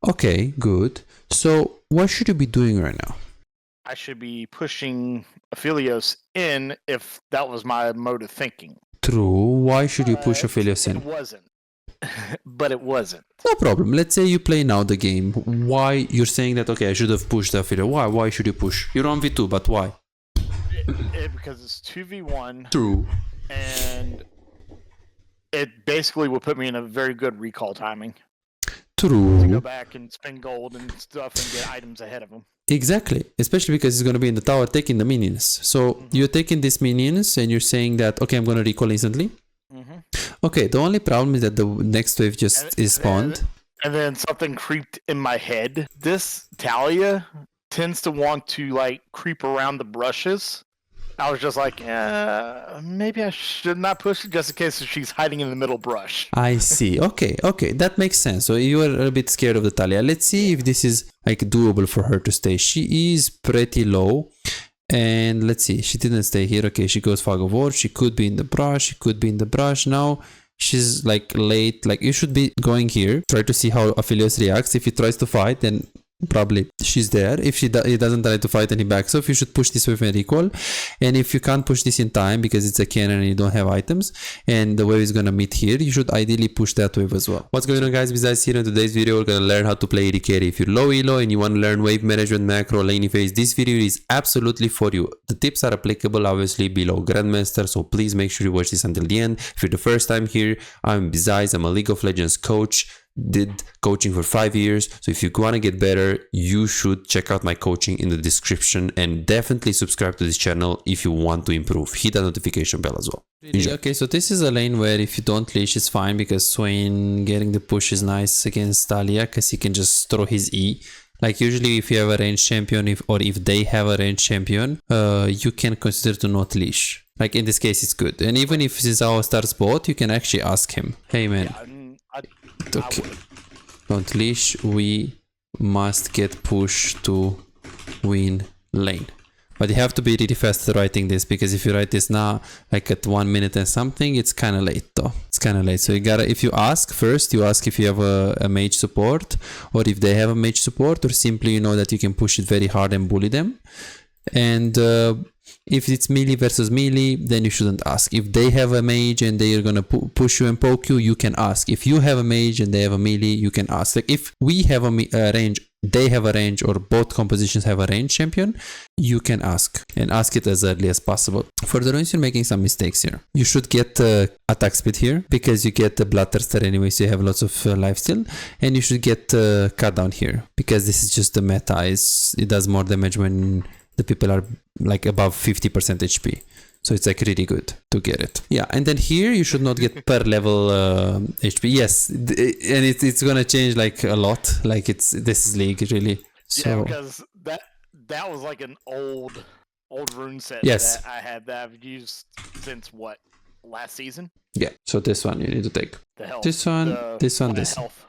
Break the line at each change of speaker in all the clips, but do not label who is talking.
Okay, good. So what should you be doing right now?
I should be pushing Aphelios in if that was my mode of thinking.
True. Why should you push Aphelios
It
in?
wasn't. But it wasn't.
No problem. Let's say you play now the game. Why you're saying that, okay, I should have pushed Aphelios. Why? Why should you push? You're on V2, but why?
Because it's 2v1.
True.
And it basically would put me in a very good recall timing. To go
True.
back and spend gold and stuff and get items ahead of them.
Exactly. Especially because it's going to be in the tower taking the minions. So you're taking these minions and you're saying that, okay, I'm going to recall instantly. Okay, the only problem is that the next wave just is spawned.
And then something creeped in my head. This Talia tends to want to like creep around the brushes. I was just like, maybe I should not push it just in case she's hiding in the middle brush.
I see. Okay, that makes sense. So you are a bit scared of the Talia. Let's see if this is like doable for her to stay. She is pretty low. And let's see, she didn't stay here. Okay, she goes Fog of War. She could be in the brush. She could be in the brush. Now she's like late. Like you should be going here. Try to see how Aphelios reacts. If he tries to fight, then probably she's there. If he doesn't try to fight and he backs off, you should push this wave and recall. And if you can't push this in time because it's a cannon and you don't have items and the wave is gonna meet here, you should ideally push that wave as well. What's going on, guys? Besides here in today's video, we're gonna learn how to play AD carry. If you're low elo and you want to learn wave management, macro, laning phase, this video is absolutely for you. The tips are applicable obviously below Grandmaster, so please make sure you watch this until the end. If you're the first time here, I'm Besides, I'm a League of Legends coach. Did coaching for 5 years, so if you want to get better, you should check out my coaching in the description and definitely subscribe to this channel if you want to improve. Hit the notification bell as well. Enjoy. Okay, so this is a lane where if you don't leash, it's fine because Swain getting the push is nice against Talia because he can just throw his E. Like usually if you have a ranged champion, if they have a ranged champion, you can consider to not leash. Like in this case, it's good. And even if Zizao starts bot, you can actually ask him, hey man, okay, don't leash, we must get push to win lane. But you have to be really fast at writing this, because if you write this now, like at 1 minute and something, it's kind of late though. It's kind of late. So you gotta, if you ask first, you ask if you have a mage support, or if they have a mage support, or simply you know that you can push it very hard and bully them. And if it's melee versus melee, then you shouldn't ask. If they have a mage and they are gonna push you and poke you, you can ask. If you have a mage and they have a melee, you can ask. Like if we have a range, they have a range, or both compositions have a range champion, you can ask, and ask it as early as possible. For the runes, you're making some mistakes here. You should get attack speed here, because you get the bloodthirster anyway, so you have lots of lifesteal, and you should get cut down here, because this is just the meta. It does more damage when the people are like above 50% HP. So it's like really good to get it. Yeah, and then here you should not get per level HP. Yes, and it's gonna change like a lot. Like this is League really. So,
yeah, because that was like an old rune set
yes,
that I had that I've used since what, last season?
Yeah. So this one you need to take.
The health.
This one, this.
Health.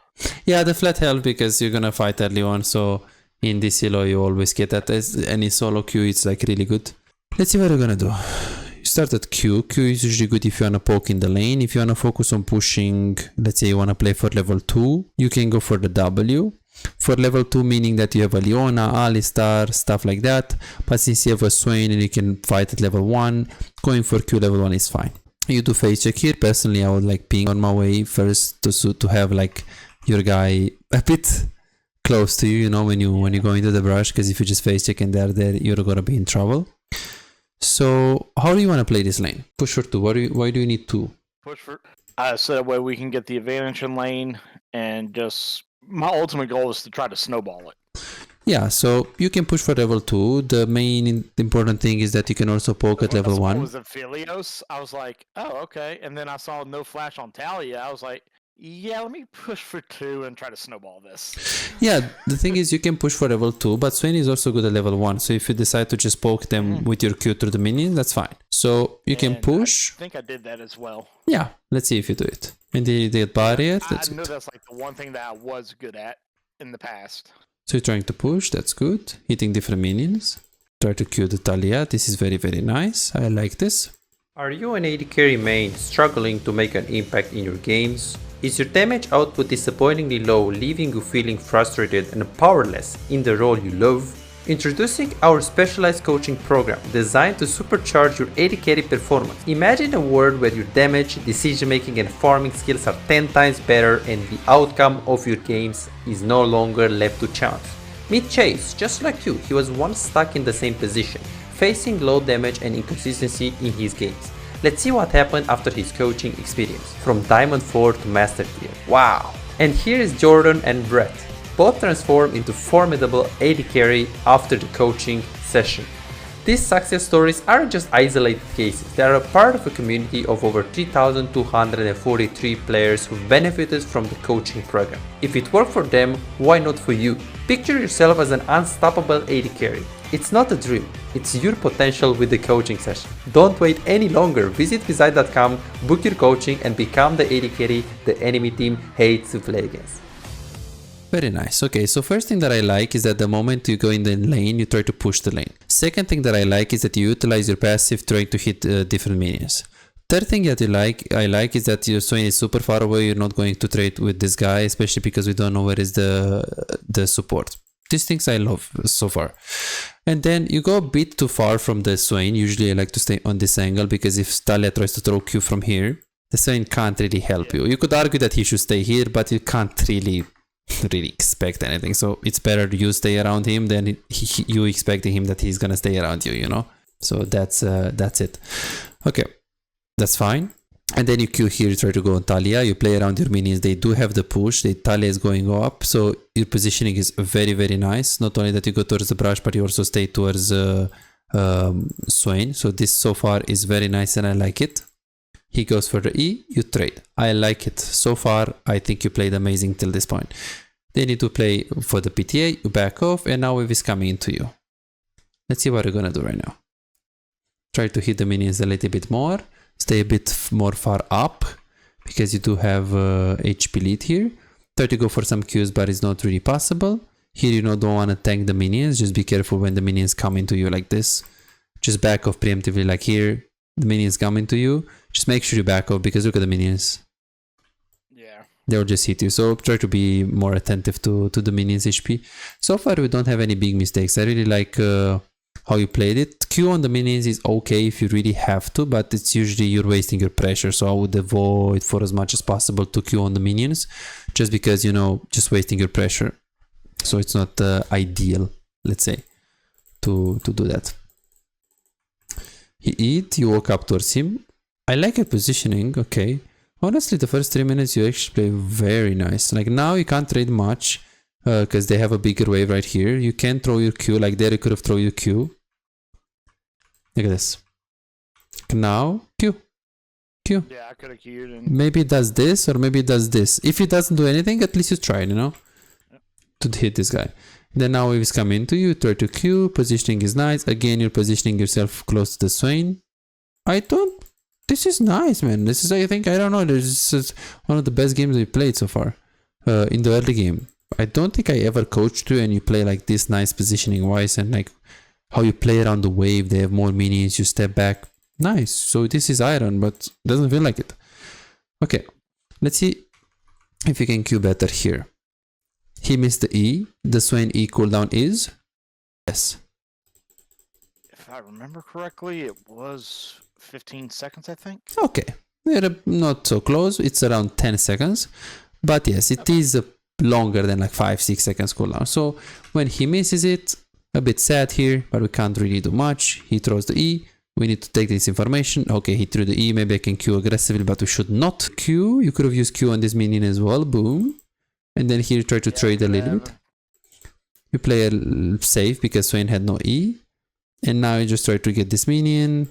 Yeah, the flat health, because you're gonna fight early on. So in this elo you always get that. As any solo queue, it's like really good. Let's see what we're gonna do. You start at Q. Q is usually good if you wanna poke in the lane. If you wanna focus on pushing, let's say you wanna play for level 2, you can go for the W. For level 2, meaning that you have a Leona, Alistar, stuff like that. But since you have a Swain and you can fight at level 1, going for Q level 1 is fine. You do face check here. Personally, I would like ping on my way first to have like your guy a bit close to you, you know, when you go into the brush, because if you just face check and they're there, you're gonna be in trouble. So how do you want to play this lane? Push for 2. Why do you need 2?
Push for so that way we can get the advantage in lane, and just my ultimate goal is to try to snowball it.
Yeah, so you can push for level 2. The main important thing is that you can also poke at level 1.
Was Aphelios? I was like, oh, okay. And then I saw no flash on Talia. I was like, yeah, let me push for 2 and try to snowball this.
Yeah, the thing is you can push for level 2, but Swain is also good at level 1. So if you decide to just poke them with your Q through the minions, that's fine. So you can push.
I think I did that as well.
Yeah, let's see if you do it. And they get barrier.
I know that's like the one thing that I was good at in the past.
So you're trying to push, that's good. Hitting different minions. Try to Q the Talia. This is very, very nice. I like this.
Are you an AD carry main struggling to make an impact in your games?
Is your damage output disappointingly low, leaving you feeling frustrated and powerless in the role you love? Introducing our specialized coaching program designed to supercharge your AD carry performance. Imagine a world where your damage, decision making and farming skills are 10 times better and the outcome of your games is no longer left to chance. Meet Chase, just like you, he was once stuck in the same position, facing low damage and inconsistency in his games. Let's see what happened after his coaching experience, from Diamond 4 to Master Tier. Wow! And here is Jordan and Brett, both transformed into formidable AD carry after the coaching session. These success stories aren't just isolated cases, they are a part of a community of over 3,243 players who benefited from the coaching program. If it worked for them, why not for you? Picture yourself as an unstoppable AD carry. It's not a dream, it's your potential with the coaching session. Don't wait any longer, visit Visite.com, book your coaching and become the AD carry the enemy team hates to play against. Very nice. Okay, so first thing that I like is that the moment you go in the lane, you try to push the lane. Second thing that I like is that you utilize your passive trying to hit different minions. Third thing that I like is that your Swain is super far away, you're not going to trade with this guy, especially because we don't know where is the support. These things I love so far. And then you go a bit too far from the Swain. Usually I like to stay on this angle because if Talia tries to throw Q from here, the Swain can't really help you. You could argue that he should stay here, but you can't really expect anything, so it's better you stay around him than you expecting him that he's gonna stay around you, you know. So that's it. Okay, that's fine. And then you Q here, you try to go on Talia, you play around your minions, they do have the push, the Talia is going up, so your positioning is very, very nice. Not only that you go towards the brush, but you also stay towards Swain. So this so far is very nice and I like it. He goes for the E, you trade. I like it. So far, I think you played amazing till this point. Then you need to play for the PTA, you back off, and now wave is coming into you. Let's see what we're gonna do right now. Try to hit the minions a little bit more. Stay a bit more far up, because you do have HP lead here. Try to go for some Qs, but it's not really possible. Here you don't want to tank the minions, just be careful when the minions come into you like this. Just back off preemptively like here. The minions come into you. Just make sure you back off because look at the minions.
Yeah.
They'll just hit you. So try to be more attentive to the minions HP. So far we don't have any big mistakes. I really like how you played it. Q on the minions is okay if you really have to, but it's usually you're wasting your pressure. So I would avoid for as much as possible to Q on the minions. Just because, you know, just wasting your pressure. So it's not ideal, let's say, to do that. He eat, you walk up towards him. I like your positioning, okay. Honestly, the first 3 minutes you actually play very nice. Like now you can't trade much because they have a bigger wave right here. You can throw your Q, like there you could have thrown your Q. Look at this. Now, Q. Q.
Yeah, I could have queued and...
Maybe it does this or maybe it does this. If it doesn't do anything, at least you tried, you know, to hit this guy. Then now waves come into you, try to Q, positioning is nice. Again, you're positioning yourself close to the Swain. This is nice, man. This is, I think, I don't know, this is one of the best games we played so far in the early game. I don't think I ever coached you and you play like this nice positioning wise and like how you play around the wave. They have more minions, you step back. Nice. So this is iron, but doesn't feel like it. Okay, let's see if you can Q better here. He missed the E. The Swain E cooldown is? Yes.
If I remember correctly, it was 15 seconds, I think.
Okay. We're not so close. It's around 10 seconds. But yes, it is longer than like 5-6 seconds cooldown. So when he misses it, a bit sad here, but we can't really do much. He throws the E. We need to take this information. Okay, he threw the E. Maybe I can Q aggressively, but we should not Q. You could have used Q on this minion as well. Boom. And then here try to trade a little bit. You play safe because Swain had no E. And now you just try to get this minion.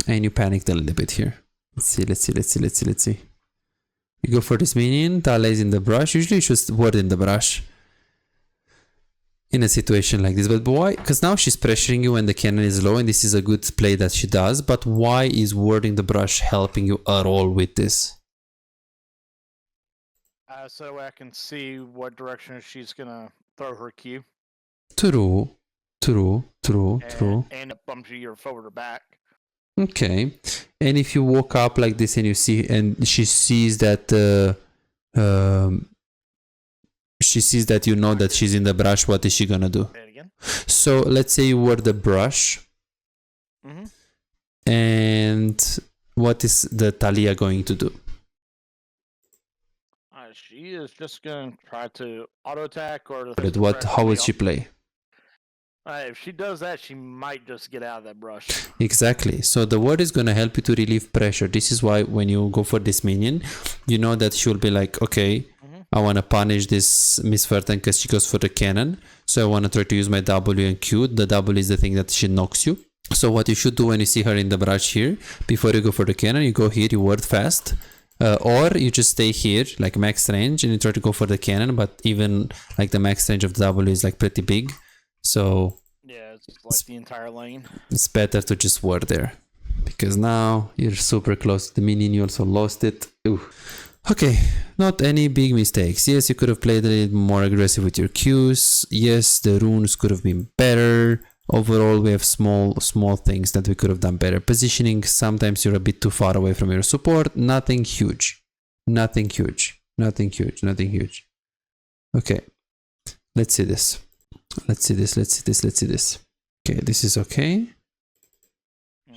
And you panicked a little bit here. Let's see. You go for this minion. Talia is in the brush. Usually you should ward in the brush in a situation like this. But why? Because now she's pressuring you when the cannon is low. And this is a good play that she does. But why is warding the brush helping you at all with this?
So I can see what direction she's gonna throw her Q.
True.
And it bumps you either forward or back.
Okay. And if you walk up like this and you see, and she sees that you know that she's in the brush, what is she gonna do?
Say it again.
So let's say you were the brush, and what is the Talia going to do?
She is just going to try to auto attack or
How will she play?
If she does that, she might just get out of that brush.
Exactly. So the word is going to help you to relieve pressure. This is why when you go for this minion, you know that she'll be like, okay, I want to punish this Miss Verten because she goes for the cannon. So I want to try to use my W and Q. The W is the thing that she knocks you. So what you should do when you see her in the brush here, before you go for the cannon, you go here, you word fast. Or you just stay here, like max range, and you try to go for the cannon, but even like the max range of the W is like pretty big. So
yeah, it's like the entire lane.
It's better to just ward there, because now you're super close to the minion. You also lost it. Ooh. Okay, not any big mistakes. Yes, you could have played a little more aggressive with your Qs. Yes, the runes could have been better. Overall, we have small things that we could have done better. Positioning, sometimes you're a bit too far away from your support. Nothing huge. Nothing huge. Nothing huge. Nothing huge. Okay. Let's see this. Let's see this. Let's see this. Let's see this. Okay, this is okay.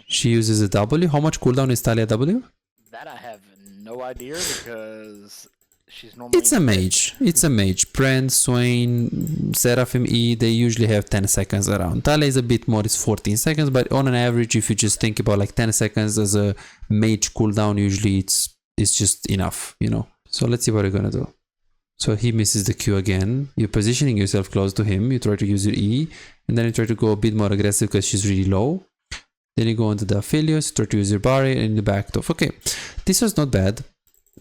She uses a W. How much cooldown is Talia W?
That I have no idea because she's normally...
It's a mage. It's a mage. Brand, Swain, Seraphim E, they usually have 10 seconds around. Talia is a bit more, it's 14 seconds, but on an average, if you just think about like 10 seconds as a mage cooldown, usually it's just enough, you know. So let's see what we're gonna do. So he misses the Q again. You're positioning yourself close to him. You try to use your E, and then you try to go a bit more aggressive because she's really low. Then you go into the Aphelios, try to use your barrier, and you backed off. Okay, this was not bad.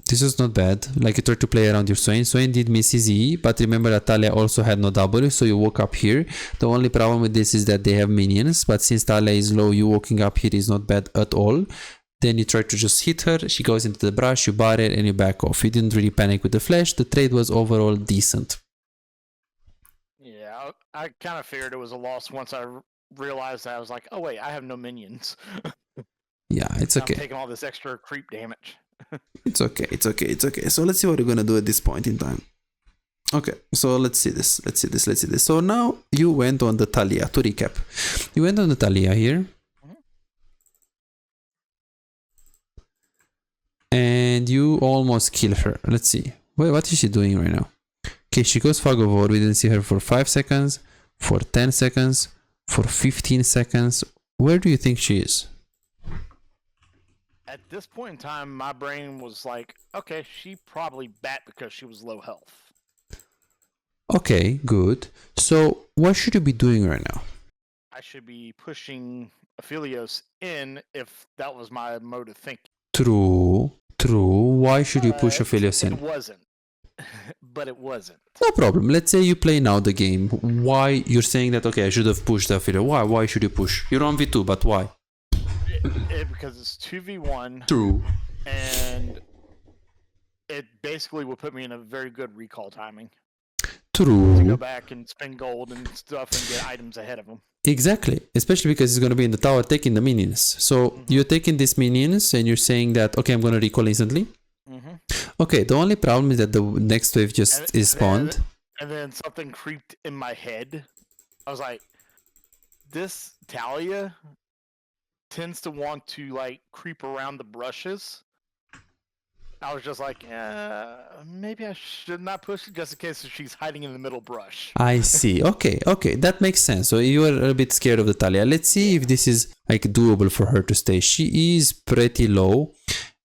This was not bad. Like you tried to play around your Swain. Swain did miss his E, but remember that Talia also had no W, so you walk up here. The only problem with this is that they have minions, but since Talia is low, you walking up here is not bad at all. Then you try to just hit her, she goes into the brush, you bar it, and you back off. You didn't really panic with the flash. The trade was overall decent.
Yeah, I kind of figured it was a loss once I realized that. I was like, oh wait, I have no minions.
Yeah, it's okay.
I'm taking all this extra creep damage.
It's okay, it's okay, it's okay. So let's see what we're gonna do at this point in time. Okay, so let's see this. Let's see this. Let's see this. So now you went on the Talia. To recap, you went on the Talia here. And you almost kill her. Let's see. Wait, what is she doing right now? Okay, she goes Fog of War. We didn't see her for 5 seconds, for 10 seconds, for 15 seconds. Where do you think she is?
At this point in time, my brain was like, okay, she probably bat because she was low health.
Okay, good. So what should you be doing right now?
I should be pushing Aphelios in if that was my mode of thinking.
True. Why should you push Aphelios in?
It wasn't. But it wasn't.
No problem. Let's say you play now the game. Why you're saying that, okay, I should have pushed Aphelios. Why? Why should you push? You're on V2, but why?
Because it's 2v1.
True.
And it basically would put me in a very good recall timing.
True.
To go back and spend gold and stuff and get items ahead of them.
Exactly, especially because it's going to be in the tower taking the minions. So you're taking these minions and you're saying that, okay, I'm going to recall instantly. Okay, the only problem is that the next wave just is spawned.
And then something creeped in my head. I was like, this Talia tends to want to like creep around the brushes. I was just like, maybe I should not push it just in case she's hiding in the middle brush.
I see. Okay, that makes sense. So you were a bit scared of the Talia. Let's see if this is like doable for her to stay. She is pretty low.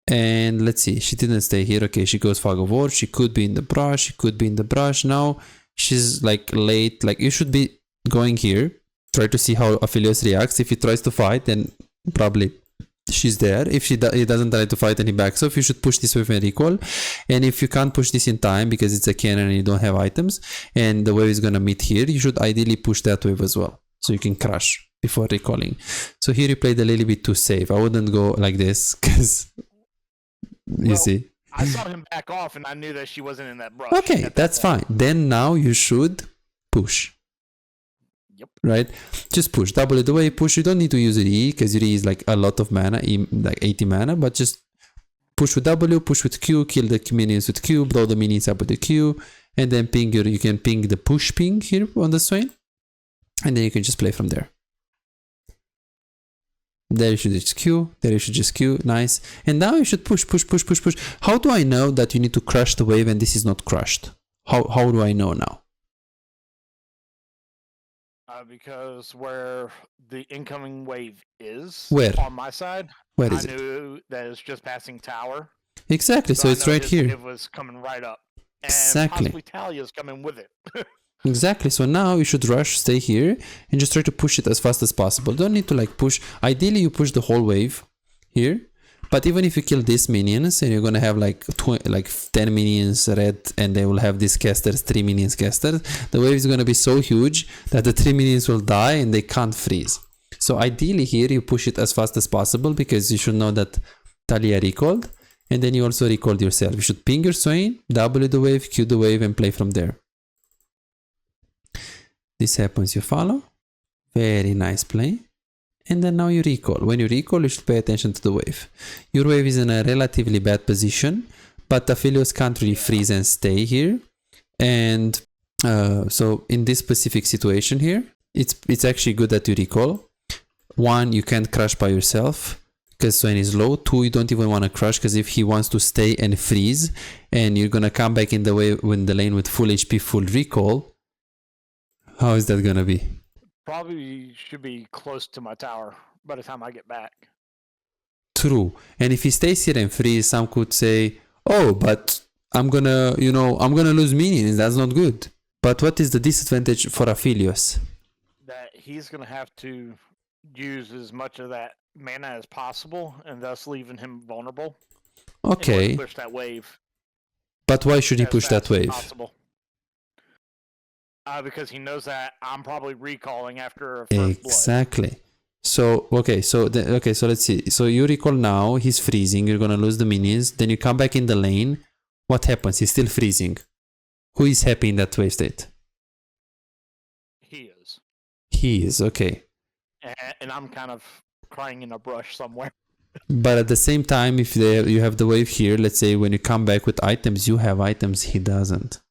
And let's see, she didn't stay here. Okay, she goes Fog of War. She could be in the brush. She could be in the brush. Now she's like late. Like you should be going here. Try to see how Aphelios reacts. If he tries to fight, then probably she's there. If he doesn't try to fight and he backs off, you should push this wave and recall. And if you can't push this in time because it's a cannon and you don't have items and the wave is gonna meet here, you should ideally push that wave as well so you can crush before recalling. So here you played a little bit too safe. I wouldn't go like this because you see.
I saw him back off and I knew that she wasn't in that brush.
Okay, that's fine. Then now you should push.
Yep.
Right? Just push. W the wave, push. You don't need to use your E because your E is like a lot of mana, like 80 mana, but just push with W, push with Q, kill the minions with Q, blow the minions up with the Q, and then ping you can ping the push ping here on the Swain, and then you can just play from there. There you should just Q, there you should just Q, nice. And now you should push. How do I know that you need to crush the wave and this is not crushed? How do I know now?
Because where the incoming wave is
Where?
on my side,
Where is
I knew that it's just passing tower.
Exactly, so it's right here.
It was coming right up. And
Exactly.
possibly Talia's coming with it.
Exactly, so now you should rush, stay here, and just try to push it as fast as possible. Don't need to like push. Ideally, you push the whole wave here. But even if you kill these minions, and you're gonna have like 10 minions red, and they will have these casters, 3 minions casters, the wave is gonna be so huge that the 3 minions will die and they can't freeze. So ideally here, you push it as fast as possible because you should know that Talia recalled, and then you also recalled yourself. You should ping your Swain, W the wave, Q the wave, and play from there. This happens, you follow. Very nice play. And then now you recall. When you recall, you should pay attention to the wave. Your wave is in a relatively bad position, but Aphelios can't really freeze and stay here. And so in this specific situation here, it's actually good that you recall. 1, you can't crush by yourself because Swain is low. 2, you don't even want to crush because if he wants to stay and freeze, and you're gonna come back in the lane with full HP, full recall, how is that gonna be?
Probably should be close to my tower by the time I get back.
True. And if he stays here and freeze, some could say, oh, but I'm gonna lose minions. That's not good. But what is the disadvantage for Aphelios?
That he's gonna have to use as much of that mana as possible, and thus leaving him vulnerable.
Okay.
In order to push that wave.
But why should he push that wave?
Because he knows that I'm probably recalling after a first
Exactly. Blood. So so let's see. So you recall now, he's freezing, you're gonna lose the minions, then you come back in the lane. What happens? He's still freezing. Who is happy in that wave state?
He is.
He is, okay.
And I'm kind of crying in a brush somewhere.
But at the same time, if you have the wave here, let's say when you come back with items, you have items, he doesn't.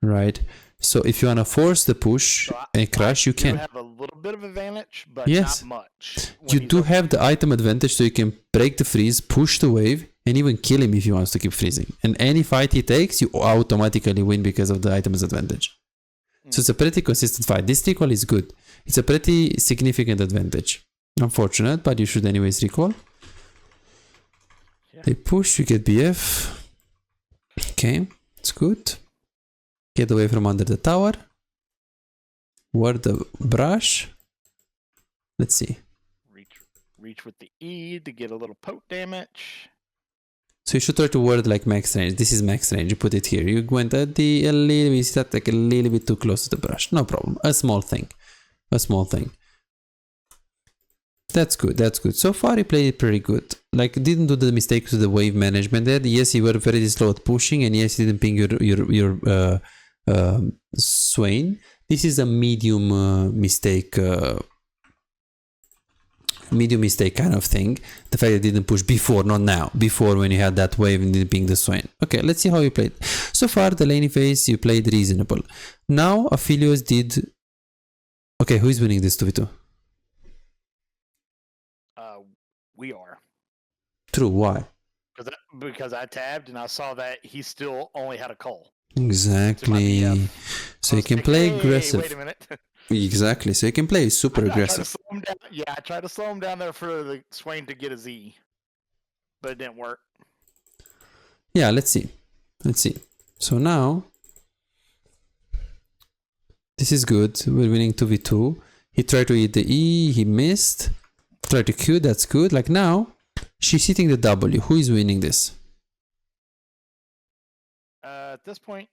Right, so if you want to force the push and crush, you can.
You have a little bit of advantage, but not much.
You do have the item advantage, so you can break the freeze, push the wave, and even kill him if he wants to keep freezing. And any fight he takes, you automatically win because of the item's advantage. So it's a pretty consistent fight. This recall is good. It's a pretty significant advantage. Unfortunate, but you should anyways recall. Yeah. They push, you get BF. Okay, it's good. Get away from under the tower. Ward the brush. Let's see.
Reach with the E to get a little poke damage.
So you should try to ward like max range. This is max range. You put it here. You went at a little bit too close to the brush. No problem. A small thing. That's good. That's good. So far he played it pretty good. Like didn't do the mistakes with the wave management there. Yes, you were very slow at pushing, and yes, you didn't ping your Swain. This is a medium mistake kind of thing. The fact that it didn't push before, not now. Before, when you had that wave and didn't ping the Swain. Okay, let's see how you played. So far, the laning phase you played reasonable. Now Aphelios did. Okay, who is winning this 2v2?
We are.
True. Why?
Because I tabbed and I saw that he still only had a call.
Exactly. So you can play aggressive.
Wait a minute.
Exactly. So you can play super aggressive.
I tried to slow him down there for the Swain to get a Z, but it didn't work.
Yeah, let's see. So now, this is good. We're winning 2v2. He tried to eat the E. He missed. Tried to Q. That's good. Like now, she's hitting the W. Who is winning this?
At this point,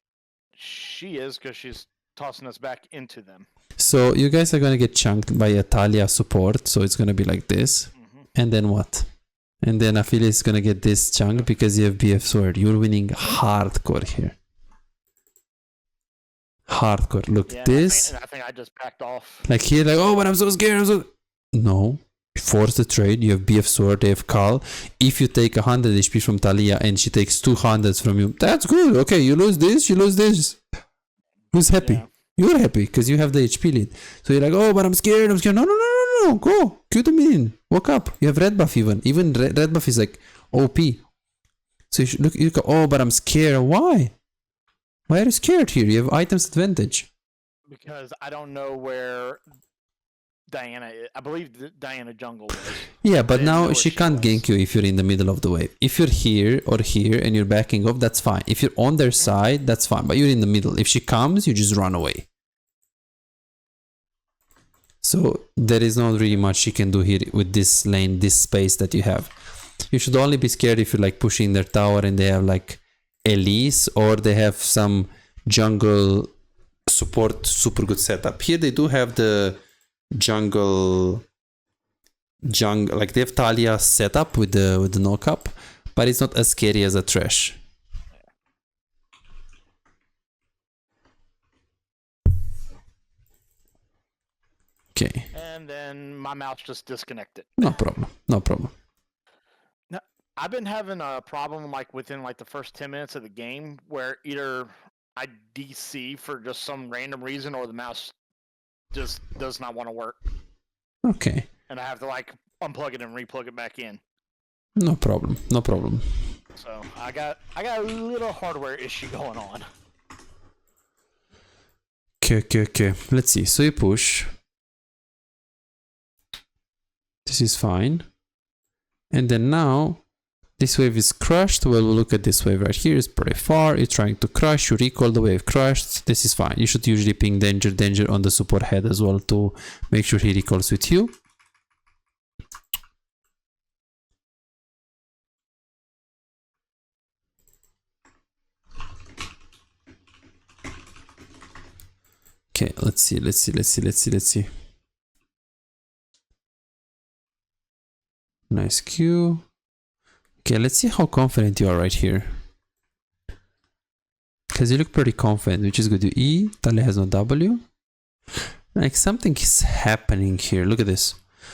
she is, because she's tossing us back into them.
So you guys are going to get chunked by a Talia support. So it's going to be like this. Mm-hmm. And then what? And then Aphelios is going to get this chunk because you have BF sword. You're winning hardcore here. hardcore. Look,
Yeah,
this,
I think I just backed off.
like here, like, oh, but I'm so scared. No. Force the trade. You have BF Sword, they have Carl. If you take 100 HP from Talia and she takes 200 from you, that's good. Okay, you lose this, you lose this. Who's happy?
Yeah.
You're happy because you have the HP lead. So you're like, oh, but I'm scared. No. Go. Q the minion. Walk up. You have red buff even. Even red buff is like OP. So you should look, you go, oh, but I'm scared. Why? Why are you scared here? You have items advantage.
Because I don't know where Diana is. I believe Diana jungle was.
Yeah, but
didn't know
now
where
she
she
can't
was.
gank you if you're in the middle of the wave. If you're here or here and you're backing up, that's fine. If you're on their side, that's fine. But you're in the middle. If she comes, you just run away. So there is not really much she can do here with this lane, this space that you have. You should only be scared if you're like pushing their tower and they have like Elise or they have some jungle support super good setup. Here they do have the jungle, like they have Talia set up with the knock up, but it's not as scary as a trash. Okay,
And then my mouse just disconnected.
no problem.
Now, I've been having a problem like within like the first 10 minutes of the game where either I DC for just some random reason or the mouse just does not want to work.
Okay,
And I have to like unplug it and replug it back in.
no problem.
So I got a little hardware issue going on.
Okay. Let's see. So you push. This is fine. And then now, this wave is crushed. Well, we'll look at this wave right here. It's pretty far. You're trying to crush. You recall the wave crushed. This is fine. You should usually ping danger on the support head as well to make sure he recalls with you. Okay, let's see. Nice Q. Okay, let's see how confident you are right here. Because you look pretty confident, which is good. You E, Talia has no W. Like something is happening here. Look at this.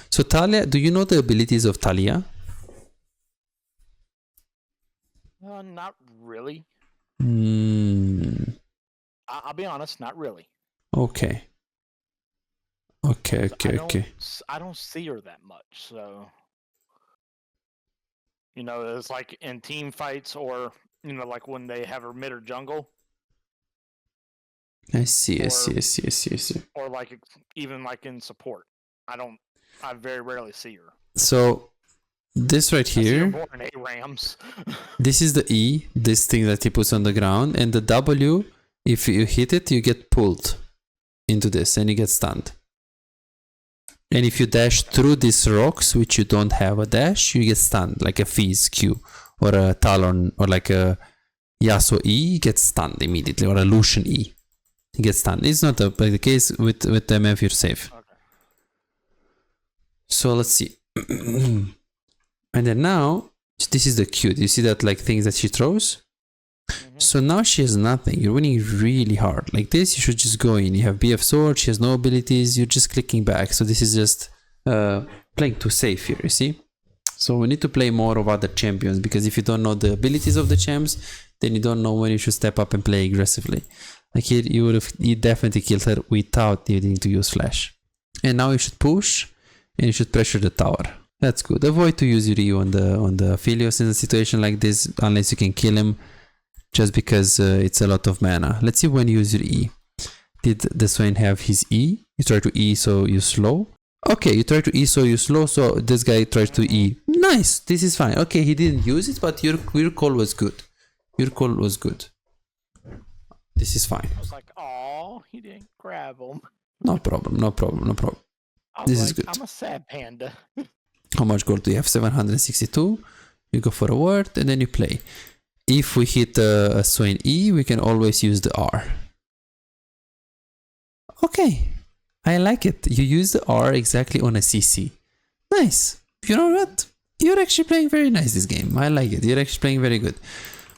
So Talia, do you know the abilities of Talia?
Not really. I'll be honest, not really.
Okay. Okay.
I don't see her that much, so you know, it's like in team fights or you know, like when they have her mid or jungle.
I see.
Or like even like in support. I very rarely see her.
So this right
I see her
here,
more in ARAMs.
this is the E, this thing that he puts on the ground, and the W, if you hit it, you get pulled into this and you get stunned. And if you dash through these rocks, which you don't have a dash, you get stunned, like a Fizz Q, or a Talon, or like a Yasuo E, you get stunned immediately, or a Lucian E. You get stunned. It's not the case with MF, you're safe.
Okay.
So let's see. And then now, this is the Q. Do you see that like things that she throws? So now she has nothing. You're winning really hard. Like this, you should just go in. You have BF Sword, she has no abilities, you're just clicking back. So this is just playing too safe here, you see? So we need to play more of other champions, because if you don't know the abilities of the champs, then you don't know when you should step up and play aggressively. Like here, you definitely killed her without needing to use flash. And now you should push, and you should pressure the tower. That's good. Avoid to use Ryu on the Philios in a situation like this, unless you can kill him. Just because it's a lot of mana. Let's see when you use your E. Did the Swain have his E? You try to E so you slow. Okay, you try to E so you slow, so this guy tries to E. Nice, this is fine. Okay, he didn't use it, but your call was good. Your call was good. This is fine.
I was like, oh, he didn't grab him.
No problem. This is good.
I'm a sad panda.
How much gold do you have? 762. You go for a word and then you play. If we hit a Swain E, we can always use the R. Okay, I like it. You use the R exactly on a CC. Nice. You know what? You're actually playing very nice this game. I like it. You're actually playing very good.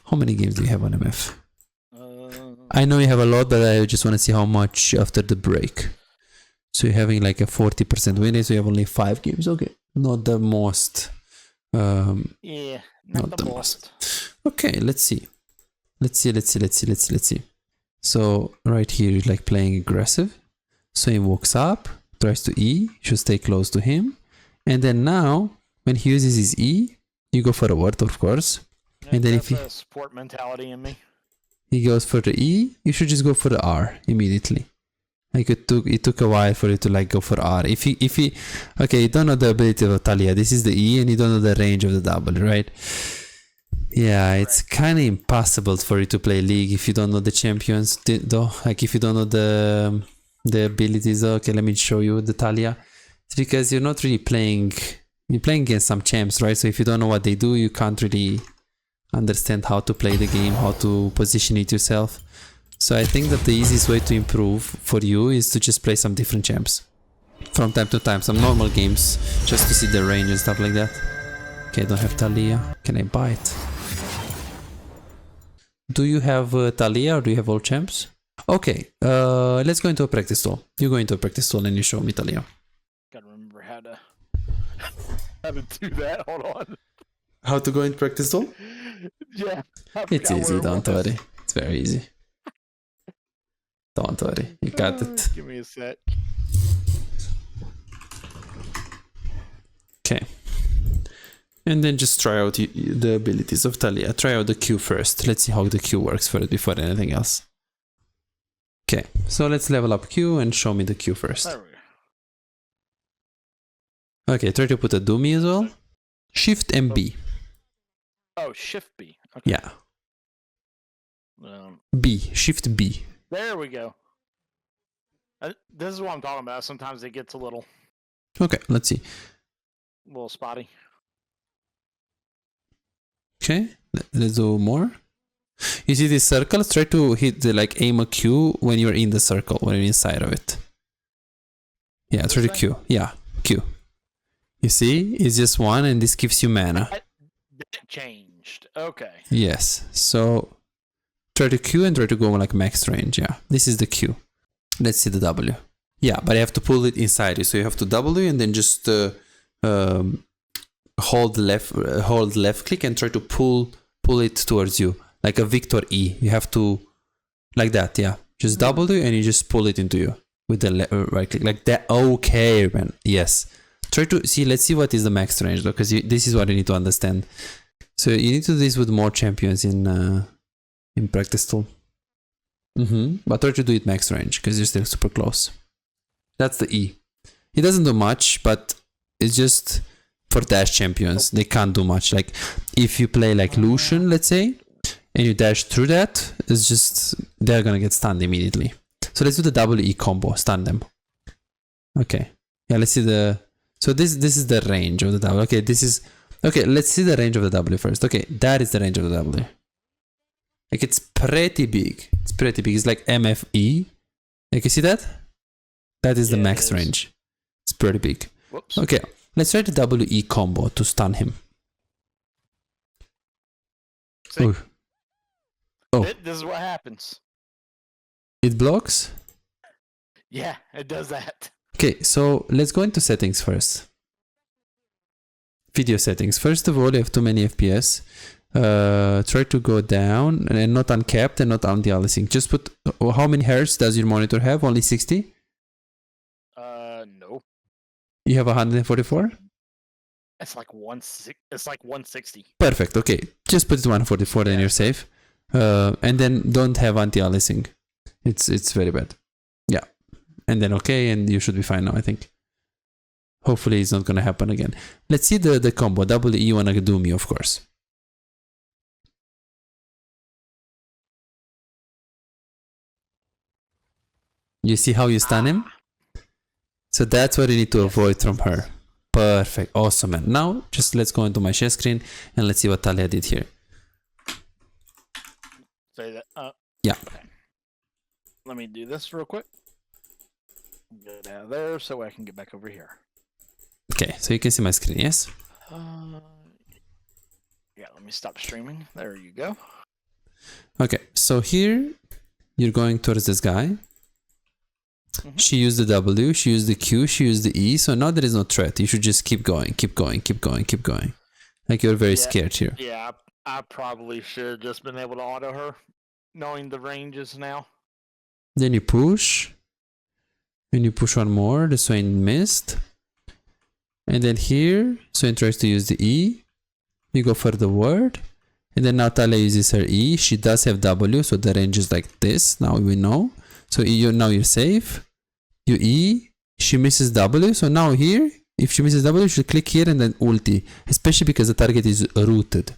How many games do you have on MF? I know you have a lot, but I just want to see how much after the break. So you're having like a 40% win rate, so you have only 5 games. Okay, not the most.
Yeah, not the most.
Okay, let's see. Let's see. So right here, you're like playing aggressive. So he walks up, tries to E, should stay close to him. And then now, when he uses his E, you go for a ward, of course.
Yeah,
and then if
that's a sport mentality in me.
he goes for the E, you should just go for the R immediately. Like it took a while for you to like go for R. If he okay, you don't know the ability of Talia. This is the E and you don't know the range of the W, right? Yeah, it's kind of impossible for you to play League if you don't know the champions, though. Like if you don't know the abilities. Okay, let me show you the Talia. It's because you're not really playing. You're playing against some champs, right? So if you don't know what they do, you can't really understand how to play the game, how to position it yourself. So I think that the easiest way to improve for you is to just play some different champs from time to time, some normal games, just to see the range and stuff like that. Okay, I don't have Talia. Can I buy it? Do you have Talia or do you have all champs? Okay, let's go into a practice stall. You go into a practice stall and you show me Talia.
Gotta remember how to do that. Hold on.
How to go into practice stall?
Yeah.
It's easy, don't worry. It's very easy. Don't worry, you got it.
Give me a sec.
Okay. And then just try out the abilities of Talia. Try out the Q first. Let's see how the Q works first before anything else. Okay, so let's level up Q and show me the Q first.
There we go.
Okay, try to put a Doomy as well. Shift and B.
Oh, Shift B. Okay.
Yeah. B. Shift B.
There we go. This is what I'm talking about. Sometimes it gets a little
Okay, let's see.
spotty.
Okay, let's do more. You see these circles? Try to hit like aim a Q when you're in the circle, when you're inside of it. Yeah, try to Q. Yeah, Q. You see, it's just one and this gives you mana.
That changed. Okay.
Yes, so try to Q and try to go like max range. Yeah, this is the Q. Let's see the W. Yeah, but you have to pull it inside you. So you have to W and then just hold left click and try to pull it towards you. Like a Victor E. You have to, like that, yeah. Just W and you just pull it into you with the right click. Like that. Okay, man. Yes. Try to see, let's see what is the max range though, because this is what you need to understand. So you need to do this with more champions in practice tool. But try to do it max range because you're still super close. That's the E. It doesn't do much, but it's just for dash champions. They can't do much. Like if you play like Lucian, let's say, and you dash through that, it's just they're gonna get stunned immediately. So let's do the double E combo, stun them. Okay. Yeah, let's see the. So this is the range of the W. Okay, this is okay. Let's see the range of the W first. Okay, that is the range of the W. Like it's pretty big. It's pretty big. It's like MFE. Like you see that? That is the max range. It's pretty big.
Whoops.
Okay, let's try the WE combo to stun him.
See?
Oh.
This is what happens.
It blocks?
Yeah, it does that.
Okay, so let's go into settings first. Video settings. First of all, you have too many FPS. Try to go down and not uncapped and not anti-aliasing. Just put how many hertz does your monitor have? Only 60?
No.
You have 144?
It's like 160.
Perfect. Okay, just put it to 144, then you're safe. And then don't have anti-aliasing. It's very bad. Yeah. And then okay, and you should be fine now, I think. Hopefully it's not gonna happen again. Let's see the combo. WE wanna do me, of course. You see how you stun him? So that's what you need to avoid from her. Perfect. Awesome, man. Now, just let's go into my share screen and let's see what Talia did here.
Say that.
Yeah.
Okay. Let me do this real quick. Get out of there so I can get back over here.
Okay, so you can see my screen, yes?
Yeah, let me stop streaming. There you go.
Okay, so here you're going towards this guy. She used the W, she used the Q, she used the E, so now there is no threat. You should just keep going, keep going, keep going, keep going. Like you're very scared here.
Yeah, I probably should have just been able to auto her, knowing the ranges now.
Then you push. And you push one more, the Swain missed. And then here, Swain tries to use the E. You go for the word. And then Natalia uses her E. She does have W, so the range is like this. Now we know. So now you're safe. You E. She misses W. So now here, if she misses W, you should click here and then ulti. Especially because the target is rooted.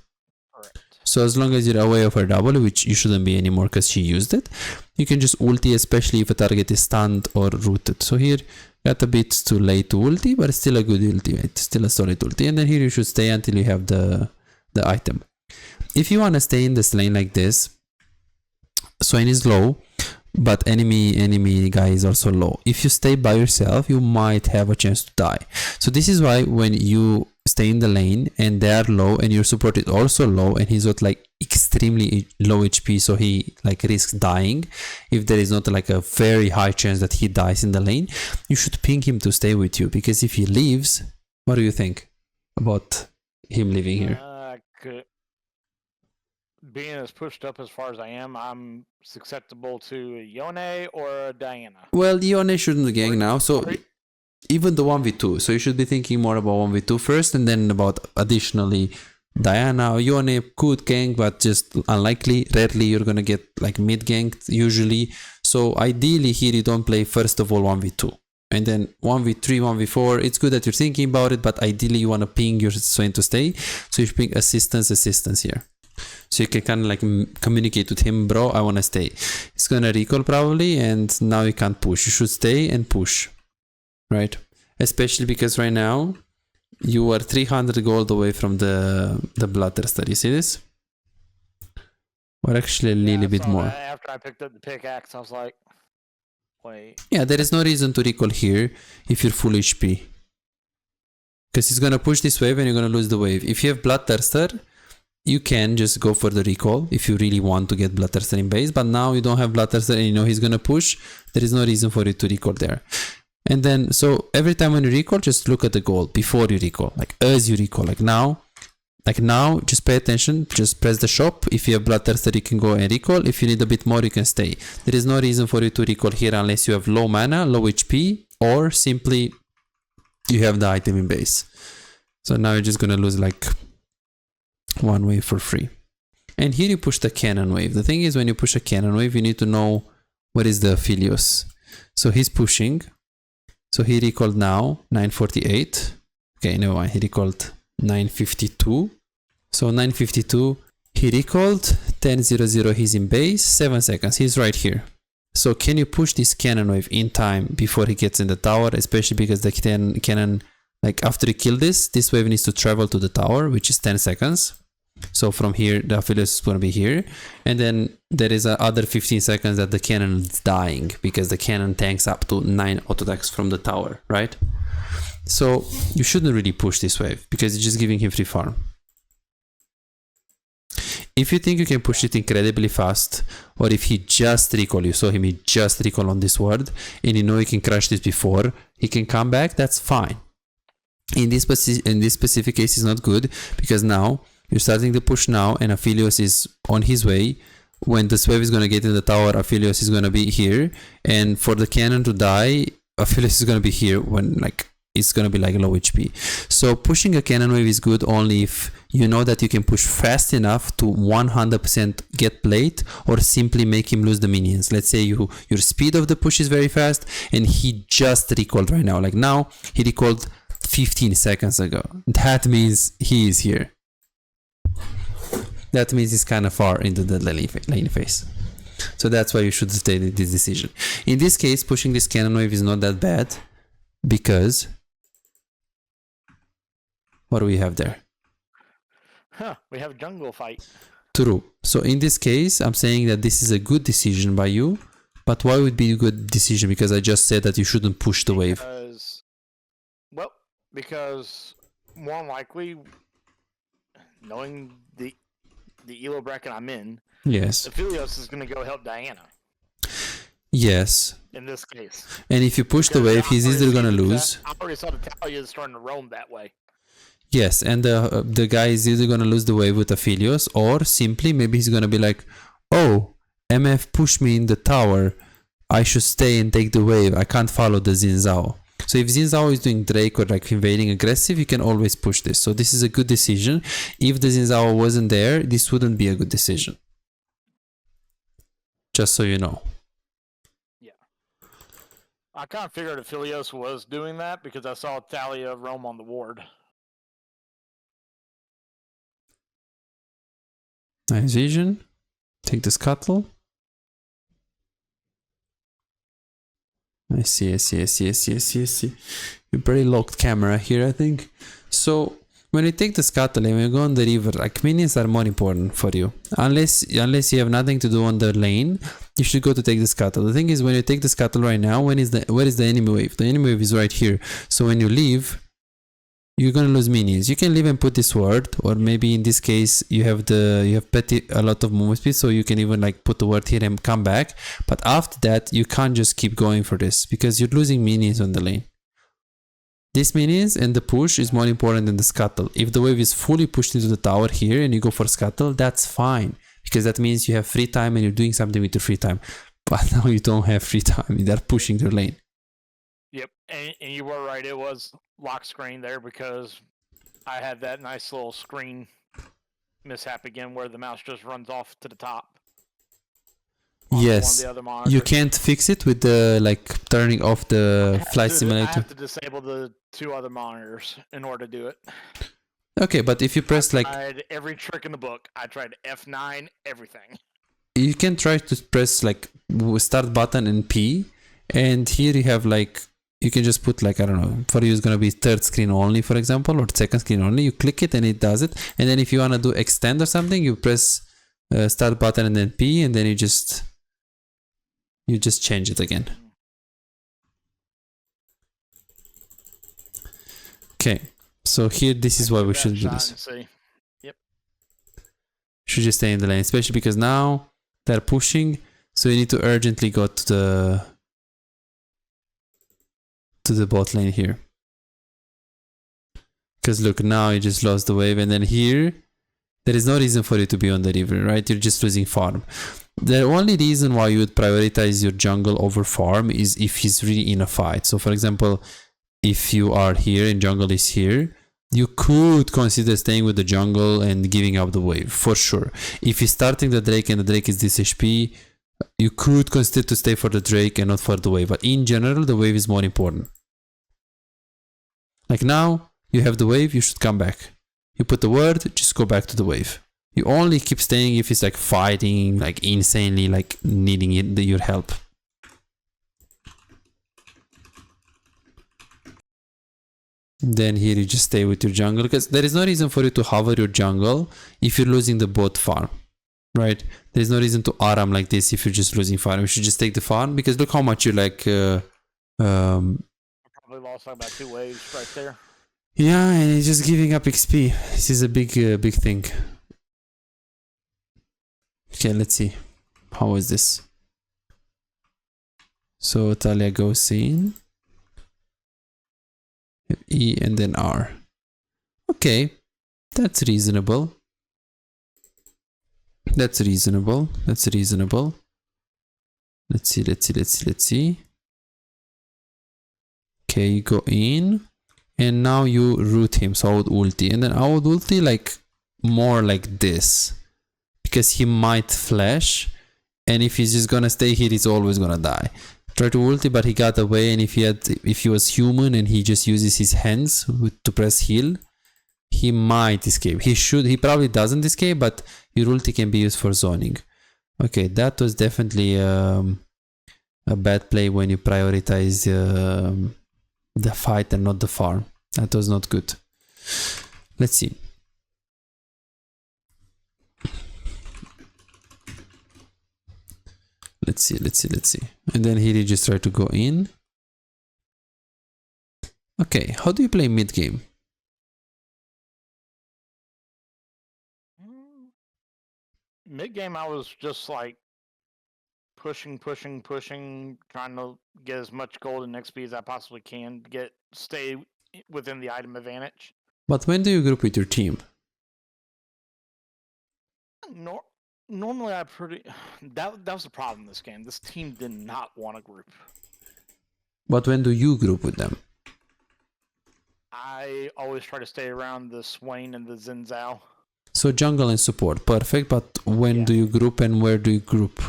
Correct.
So as long as you're aware of her W, which you shouldn't be anymore because she used it, you can just ulti, especially if a target is stunned or rooted. So here, got a bit too late to ulti, but still a good ultimate. Still a solid ulti. And then here you should stay until you have the item. If you want to stay in this lane like this, Swain is low, but enemy guy is also low. If you stay by yourself, you might have a chance to die. So this is why when you stay in the lane and they are low and your support is also low and he's got like extremely low HP, so he like risks dying. If there is not like a very high chance that he dies in the lane, you should ping him to stay with you, because if he leaves, what do you think about him leaving here?
Being as pushed up as far as I am, I'm susceptible to a Yone or a Diana.
Well, Yone shouldn't gang now, so even the 1v2. So you should be thinking more about 1v2 first, and then about additionally Diana or Yone could gank, but just unlikely. Rarely you're gonna get like mid ganked usually. So ideally here you don't play first of all 1v2. And then 1v3, 1v4, it's good that you're thinking about it, but ideally you want to ping your Swain to stay. So you should ping assistance here. So you can kind of like communicate with him, bro, I want to stay. He's going to recall probably, and now you can't push. You should stay and push, right? Especially because right now you are 300 gold away from the Bloodthirster. You see this? Or actually a little bit more.
After I picked up the pickaxe, I was like, wait.
Yeah, there is no reason to recall here if you're full HP. Because he's going to push this wave and you're going to lose the wave. If you have Bloodthirster, you can just go for the recall if you really want to get Bloodthirster in base, but now you don't have Bloodthirster and you know he's gonna push. There is no reason for you to recall there. And then, so every time when you recall, just look at the goal before you recall, like as you recall, like now, just pay attention, just press the shop. If you have Bloodthirster, you can go and recall. If you need a bit more, you can stay. There is no reason for you to recall here unless you have low mana, low HP, or simply you have the item in base. So now you're just gonna lose like one wave for free. And here you push the cannon wave. The thing is, when you push a cannon wave, you need to know what is the Aphelios. So he's pushing. So he recalled now 948. Okay, never mind. He recalled 952. So 952, he recalled 1000. He's in base. 7 seconds. He's right here. So can you push this cannon wave in time before he gets in the tower? Especially because the cannon, like after you kill this wave needs to travel to the tower, which is 10 seconds. So from here, the Aphelios is going to be here. And then there is other 15 seconds that the cannon is dying, because the cannon tanks up to 9 auto attacks from the tower, right? So you shouldn't really push this wave, because it's just giving him free farm. If you think you can push it incredibly fast, or if he just recall, you saw him, he just recall on this ward, and you know he can crush this before he can come back, that's fine. In this specific case, it's not good, because now you're starting to push now, and Aphelios is on his way. When this wave is going to get in the tower, Aphelios is going to be here, and for the cannon to die, Aphelios is going to be here when like it's going to be like low HP. So pushing a cannon wave is good only if you know that you can push fast enough to 100% get played, or simply make him lose the minions. Let's say your speed of the push is very fast, and he just recalled right now. Like now, he recalled 15 seconds ago. That means he is here. That means he's kind of far into the lane phase. So that's why you should take this decision. In this case, pushing this cannon wave is not that bad, because what do we have there?
We have a jungle fight.
True. So in this case, I'm saying that this is a good decision by you. But why would it be a good decision? Because I just said that you shouldn't push the wave.
Because more than likely, knowing the ELO bracket I'm in,
yes,
Aphelios is going to go help Diana.
Yes.
in this case.
And if you push the
Because
wave, he's either gonna lose.
I already saw the Talia is starting to roam that way.
Yes, and the guy is either gonna lose the wave with Aphelios, or simply maybe he's gonna be like, oh, MF pushed me in the tower. I should stay and take the wave. I can't follow the Xin Zhao. So if Xin Zhao is doing Drake or like invading aggressive, you can always push this. So this is a good decision. If the Xin Zhao wasn't there, this wouldn't be a good decision. Just so you know.
Yeah. I kind of figured Aphelios was doing that because I saw Talia roam on the ward.
Nice vision. Take the scuttle. I see. You pretty locked camera here, I think. So when you take the scuttle and you go on the river, like minions are more important for you. Unless you have nothing to do on the lane, you should go to take the scuttle. The thing is, when you take the scuttle right now, where is the enemy wave? The enemy wave is right here. So when you leave, you're gonna lose minions. You can leave and put this ward, or maybe in this case you have a lot of movement speed, so you can even like put the ward here and come back. But after that, you can't just keep going for this because you're losing minions on the lane. This minions and the push is more important than the scuttle. If the wave is fully pushed into the tower here and you go for scuttle, that's fine because that means you have free time and you're doing something with your free time. But now you don't have free time. They're pushing their lane.
Yep, and you were right. It was lock screen there because I had that nice little screen mishap again where the mouse just runs off to the top.
Yes, you can't fix it with the like turning off the flight simulator.
I have to disable the 2 other monitors in order to do it.
Okay, but if you press
I tried every trick in the book. I tried F9, everything.
You can try to press like start button and P, and here you have like, you can just put like, I don't know, for you it's gonna be third screen only, for example, or second screen only. You click it and it does it. And then if you wanna do extend or something, you press start button and then P, and then you just change it again. Okay, so here this is why we should do this.
Yep.
Should just stay in the lane, especially because now they're pushing, so you need to urgently go to the bot lane here. Because look, now you just lost the wave, and then here there is no reason for you to be on the river, right? You're just losing farm. The only reason why you would prioritize your jungle over farm is if he's really in a fight. So for example, if you are here and jungle is here, you could consider staying with the jungle and giving up the wave, for sure. If you're starting the Drake and the Drake is this HP, you could consider to stay for the Drake and not for the wave. But in general, the wave is more important. Like now, you have the wave, you should come back. You put the word, just go back to the wave. You only keep staying if it's like fighting, like insanely, like needing your help. Then here you just stay with your jungle, because there is no reason for you to hover your jungle if you're losing the bot farm, right? There's no reason to ARAM like this if you're just losing farm. You should just take the farm, because look how much you like...
probably lost like about 2 waves right there.
Yeah, and it's just giving up XP. This is a big thing. Okay, let's see. How is this? So Talia goes in. E and then R. Okay, that's reasonable. That's reasonable. That's reasonable. Let's see. Okay, you go in. And now you root him, so I would ulti. And then I would ulti like more like this. Because he might flash. And if he's just gonna stay here, he's always gonna die. Try to ulti, but he got away. And if he was human and he just uses his hands to press heal, he might escape. He probably doesn't escape, but your ulti can be used for zoning. Okay, that was definitely a bad play when you prioritize the fight and not the farm. That was not good. Let's see. Let's see. And then here you just try to go in. Okay, how do you play mid game?
Mid game, I was just like pushing, trying to get as much gold and XP as I possibly can. Stay within the item advantage.
But when do you group with your team?
Normally, that was the problem in this game. This team did not want to group.
But when do you group with them?
I always try to stay around the Swain and the Xin Zhao.
So jungle and support, perfect. But when do you group and where do you group?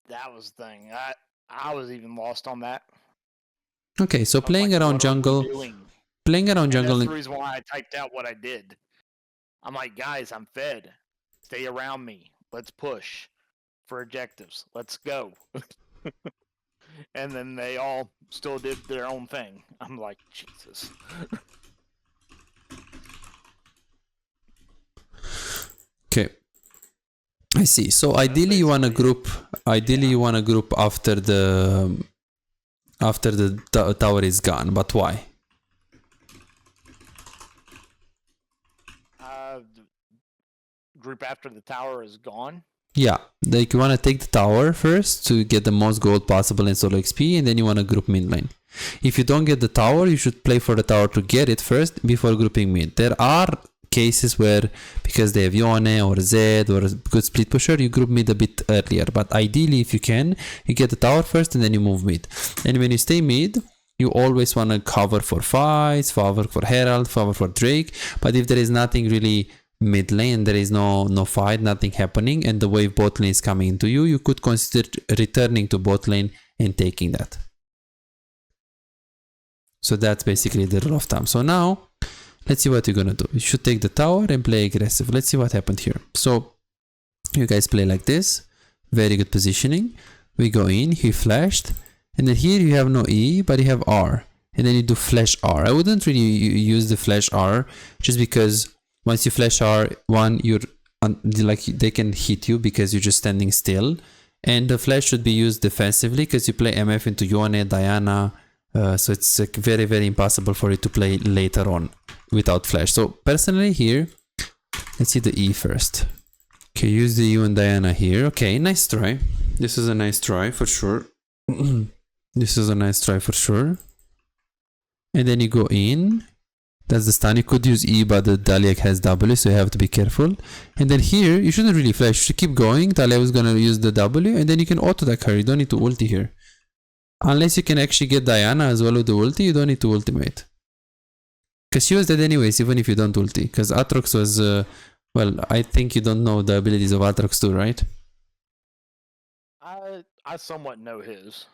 That was the thing. I was even lost on that.
Okay, so playing around jungle. Playing around jungle.
That's the reason why I typed out what I did. I'm like, guys, I'm fed. Stay around me. Let's push for objectives. Let's go. And then they all still did their own thing. I'm like, Jesus.
Okay. I see. So ideally you want to group after the tower is gone, but why?
Group after the tower is gone?
Yeah, like you want to take the tower first to get the most gold possible in solo XP, and then you want to group mid lane. If you don't get the tower, you should play for the tower to get it first before grouping mid. There are cases where, because they have Yone or Zed or a good split pusher, you group mid a bit earlier. But ideally, if you can, you get the tower first and then you move mid. And when you stay mid, you always want to cover for fights, cover for Herald, cover for Drake. But if there is nothing really mid lane, there is no fight, nothing happening, and the wave bot lane is coming into you, you could consider returning to bot lane and taking that. So that's basically the rule of thumb. So now let's see what you're gonna do. You should take the tower and play aggressive. Let's see what happened here. So you guys play like this, very good positioning. We go in, he flashed, and then here you have no E, but you have R, and then you do flash R. I wouldn't really use the flash R, just because once you flash R1, you're like they can hit you because you're just standing still, and the flash should be used defensively because you play MF into Yone, Diana, so it's like very, very impossible for you to play later on without flash. So personally here, let's see the E first. Okay, use the U and Diana here. Okay, nice try. This is a nice try for sure. This is a nice try for sure. And then you go in. That's the stun. You could use E, but the Dahlia has W, so you have to be careful. And then here, you shouldn't really flash. You should keep going. Dahlia was gonna use the W, and then you can auto-attack her. You don't need to ulti here. Unless you can actually get Diana as well with the ulti, you don't need to ultimate. Because she was dead anyways, even if you don't ulti. Because Aatrox was... well, I think you don't know the abilities of Aatrox too, right?
I somewhat know his.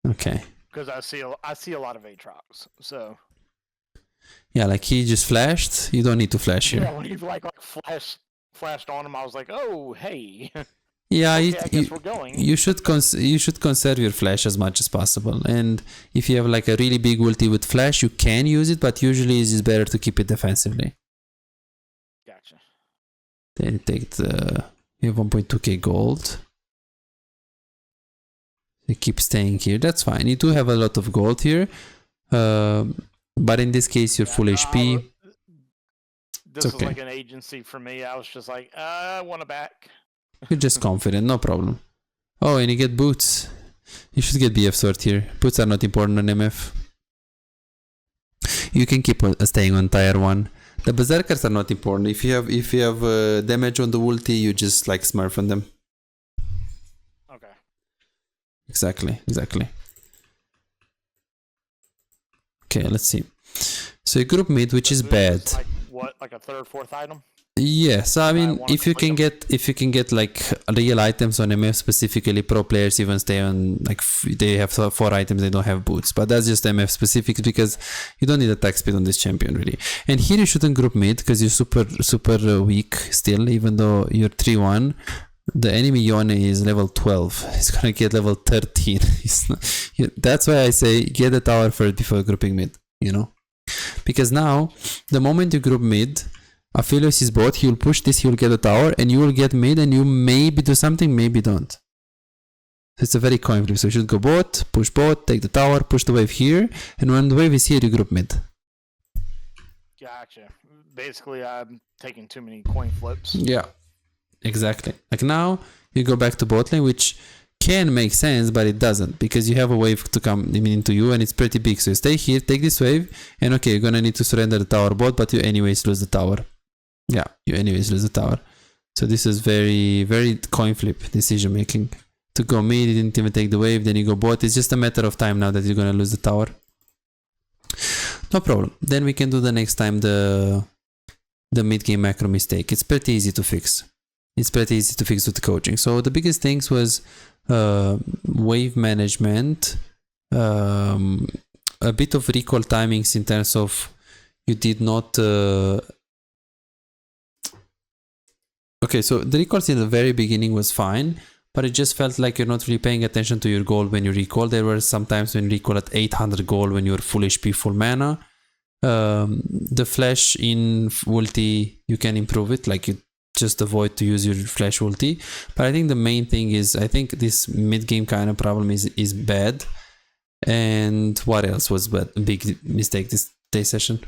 Okay.
Because I see a lot of Aatrox, so...
Yeah, like he just flashed. You don't need to flash here.
Yeah, when he flashed on him, I was like, "Oh, hey."
Yeah,
okay, I guess we're going.
you should conserve your flash as much as possible. And if you have like a really big ulti with flash, you can use it, but usually it's better to keep it defensively.
Gotcha.
Then take the... You have 1.2k gold. You keep staying here. That's fine. You do have a lot of gold here. But in this case, you're full HP.
This is like an agency for me. I was just like, I want to back.
You're just confident, no problem. Oh, and you get boots. You should get BF sword here. Boots are not important on MF. You can keep staying on tier 1. The berserkers are not important. If you have damage on the ulti, you just like smurf on them.
Okay.
Exactly. Okay, let's see. So you group mid, which is bad.
Like what? Like a third, fourth item?
Yes, I mean, if you can get like real items on MF specifically, pro players even stay on like they have 4 items, they don't have boots, but that's just MF specific because you don't need attack speed on this champion really. And here you shouldn't group mid because you're super weak still, even though you're 3-1. The enemy Yone is level 12. He's gonna get level 13. That's why I say get the tower first before grouping mid, you know? Because now, the moment you group mid, Aphelios is bot, he will push this, he will get a tower, and you will get mid, and you maybe do something, maybe don't. So it's a very coin flip. So you should go bot, push bot, take the tower, push the wave here, and when the wave is here, you group mid.
Gotcha. Basically, I'm taking too many coin flips.
Yeah. Exactly. Like now, you go back to bot lane, which can make sense, but it doesn't, because you have a wave to come into you and it's pretty big. So you stay here, take this wave, and okay, you're gonna need to surrender the tower bot, but you anyways lose the tower. Yeah, you anyways lose the tower. So this is very, very coin flip decision making. To go mid, you didn't even take the wave, then you go bot. It's just a matter of time now that you're gonna lose the tower. No problem. Then we can do the next time the mid game macro mistake. It's pretty easy to fix. It's pretty easy to fix with the coaching. So the biggest things was wave management, a bit of recall timings in terms of you did not okay, so the recalls in the very beginning was fine, but it just felt like you're not really paying attention to your goal when you recall. There were some times when you recall at 800 gold when you're full HP, full mana. The flash in ulti, you can improve it, like you just avoid to use your flash ulti. But I think the main thing is, I think this mid-game kind of problem is bad. And what else was bad? Big mistake this day session?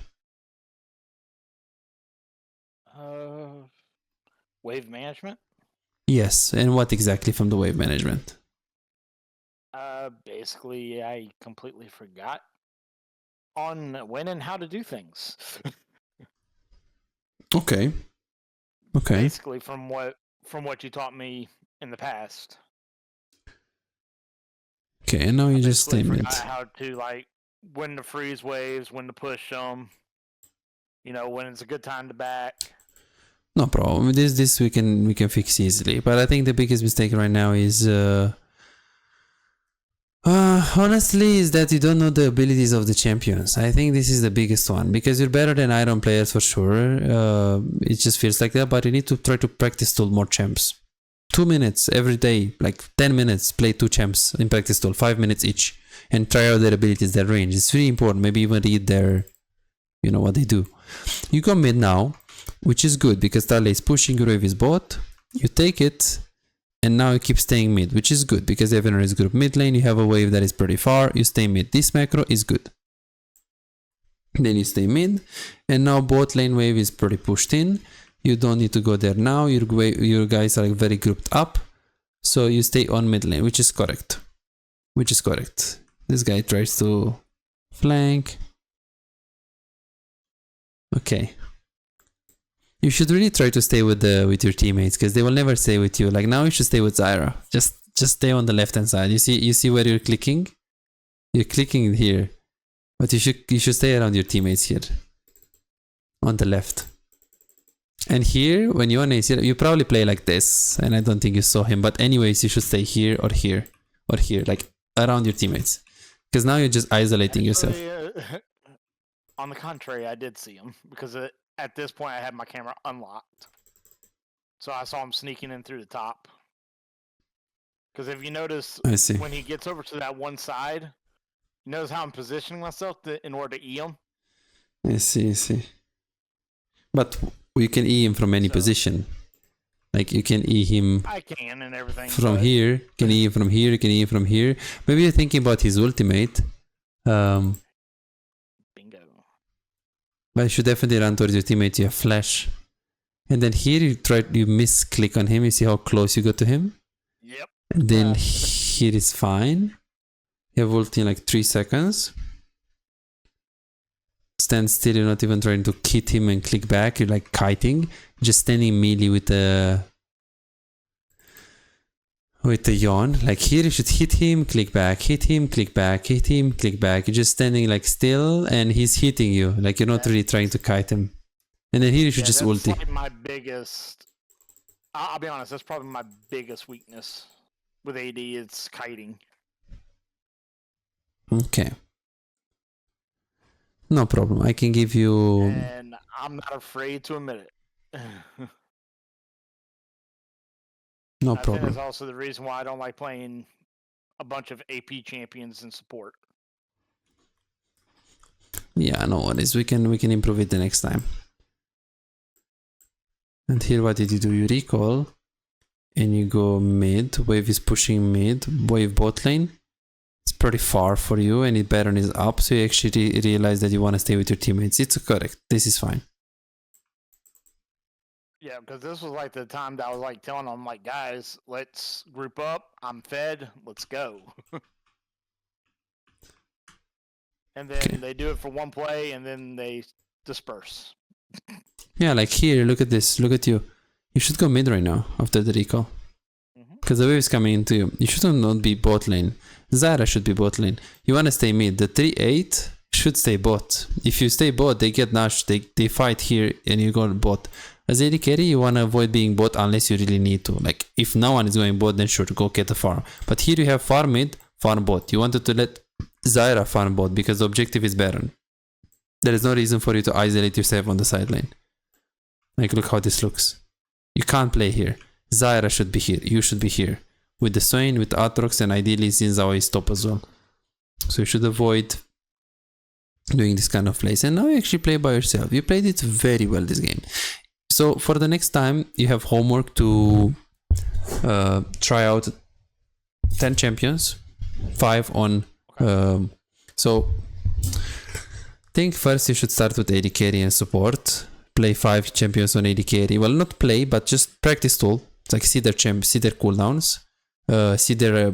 Wave management?
Yes, and what exactly from the wave management?
Basically, I completely forgot on when and how to do things.
Okay. Okay.
Basically, from what you taught me in the past.
Okay, and now you just
Basically
name it.
forgot how to, like, when to freeze waves, when to push them. You know, when it's a good time to back.
No problem. This we can fix easily. But I think the biggest mistake right now is honestly is that you don't know the abilities of the champions. I think this is the biggest one, because you're better than iron players for sure. It just feels like that, but you need to try to practice tool more champs. 2 minutes every day, like 10 minutes, play 2 champs in practice tool, 5 minutes each, and try out their abilities, their range. It's really important. Maybe even read their, you know, what they do. You go mid now, which is good because Tale is pushing, your wave is bot, you take it, and now you keep staying mid, which is good because everyone is group mid lane, you have a wave that is pretty far, you stay mid. This macro is good. Then you stay mid, and now bot lane wave is pretty pushed in. You don't need to go there now, your guys are very grouped up, so you stay on mid lane, which is correct. Which is correct. This guy tries to flank. Okay. You should really try to stay with your teammates, because they will never stay with you. Like now you should stay with Zyra. Just stay on the left hand side. You see where you're clicking? You're clicking here. But you should stay around your teammates here. On the left. And here, when you're on AC, you probably play like this. And I don't think you saw him. But anyways, you should stay here or here. Or here. Like around your teammates. Because now you're just isolating yourself.
On the contrary, I did see him. Because at this point, I had my camera unlocked. So I saw him sneaking in through the top. Because if you notice,
I see.
when he gets over to that one side, you notice how I'm positioning myself in order to E him?
I see. But you can E him from any position. Like you can E him.
I can and everything.
From here. You can E him from here. You can E him from here. Maybe you're thinking about his ultimate.
Bingo.
But you should definitely run towards your teammate. You have flash. And then here you misclick on him. You see how close you got to him?
Yep.
And then here is fine. You have ult in like 3 seconds. Stand still, you're not even trying to hit him and click back. You're like kiting. Just standing melee with the yawn. Like here you should hit him, click back, hit him, click back, hit him, click back. You're just standing like still and he's hitting you. Like you're not really trying to kite him. And then here you should just
that's
ulti.
Like my biggest... I'll be honest, that's probably my biggest weakness with AD. It's kiting.
Okay. No problem. I can give you...
And I'm not afraid to admit it.
No
I think
problem.
that's also the reason why I don't like playing a bunch of AP champions in support.
Yeah, no worries. We can improve it the next time. And here what did you do? You recall and you go mid. Wave is pushing mid. Wave bot lane. It's pretty far for you and it Baron is up, so you actually realize that you want to stay with your teammates. It's correct. This is fine.
Yeah, because this was like the time that I was like telling them, like, guys, let's group up. I'm fed. Let's go. And then
Okay.
they do it for one play, and then they disperse.
Yeah, like here, look at this. Look at you. You should go mid right now after the recall. Because the wave is coming into you. You should not be bot lane. Zyra should be bot lane. You want to stay mid. The 3-8 should stay bot. If you stay bot, they get nashed. They fight here and you go bot. As AD carry, you want to avoid being bot unless you really need to. Like, if no one is going bot, then sure, go get the farm. But here you have farm mid, farm bot. You wanted to let Zyra farm bot because the objective is Baron. There is no reason for you to isolate yourself on the side lane. Like, look how this looks. You can't play here. Zyra should be here. You should be here. With the Swain, with Aatrox, and ideally Zinzao is top as well. So you should avoid doing this kind of plays. And now you actually play by yourself. You played it very well this game. So for the next time, you have homework to try out 10 champions. 5 on... so I think first you should start with AD carry and support. Play 5 champions on AD carry. Well, not play, but just practice tool. It's like see their cooldowns, see their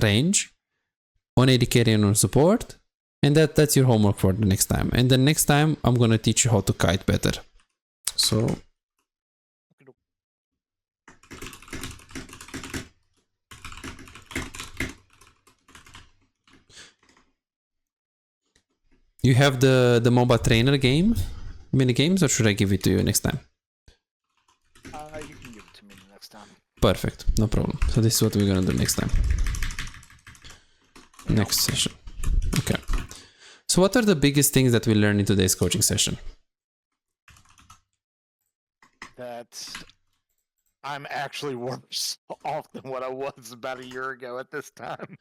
range on AD carry and on support, and that's your homework for the next time. And the next time I'm gonna teach you how to kite better. So you have the MOBA trainer game, mini games, or should I give it to you next time?
You can give it to me next time.
Perfect, no problem. So this is what we're gonna do next time. Next session. Okay. So what are the biggest things that we learned in today's coaching session?
That I'm actually worse off than what I was about a year ago at this time.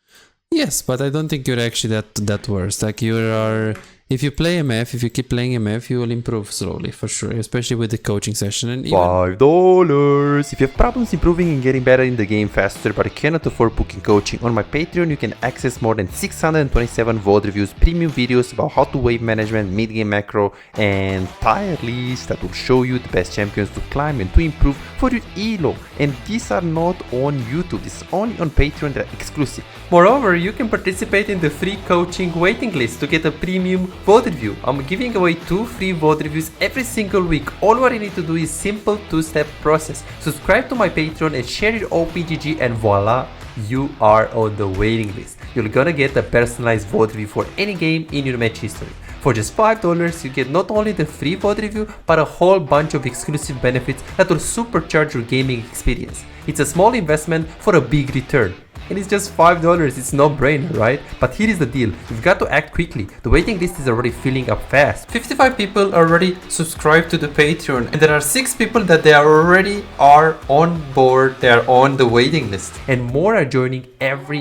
Yes, but I don't think you're actually that worse. Like you are, if you play MF, if you keep playing MF, you will improve slowly for sure, especially with the coaching session. And even
$5. If you have problems improving and getting better in the game faster, but you cannot afford booking coaching, on my Patreon you can access more than 627 VOD reviews, premium videos about how to wave management, mid-game macro, and tier lists that will show you the best champions to climb and to improve for your elo. And these are not on YouTube, this is only on Patreon, they're exclusive. Moreover, you can participate in the free coaching waiting list to get a premium VOD review. I'm giving away 2 free VOD reviews every single week. All what you need to do is simple 2-step process. Subscribe to my Patreon and share your OPGG and voila, you are on the waiting list. You're gonna get a personalized VOD review for any game in your match history. For just $5, you get not only the free VOD review, but a whole bunch of exclusive benefits that will supercharge your gaming experience. It's a small investment for a big return. And it's just $5, it's no brainer, right? But here is the deal, you've got to act quickly. The waiting list is already filling up fast. 55 people already subscribed to the Patreon, and there are 6 people that they already are on board, they are on the waiting list. And more are joining every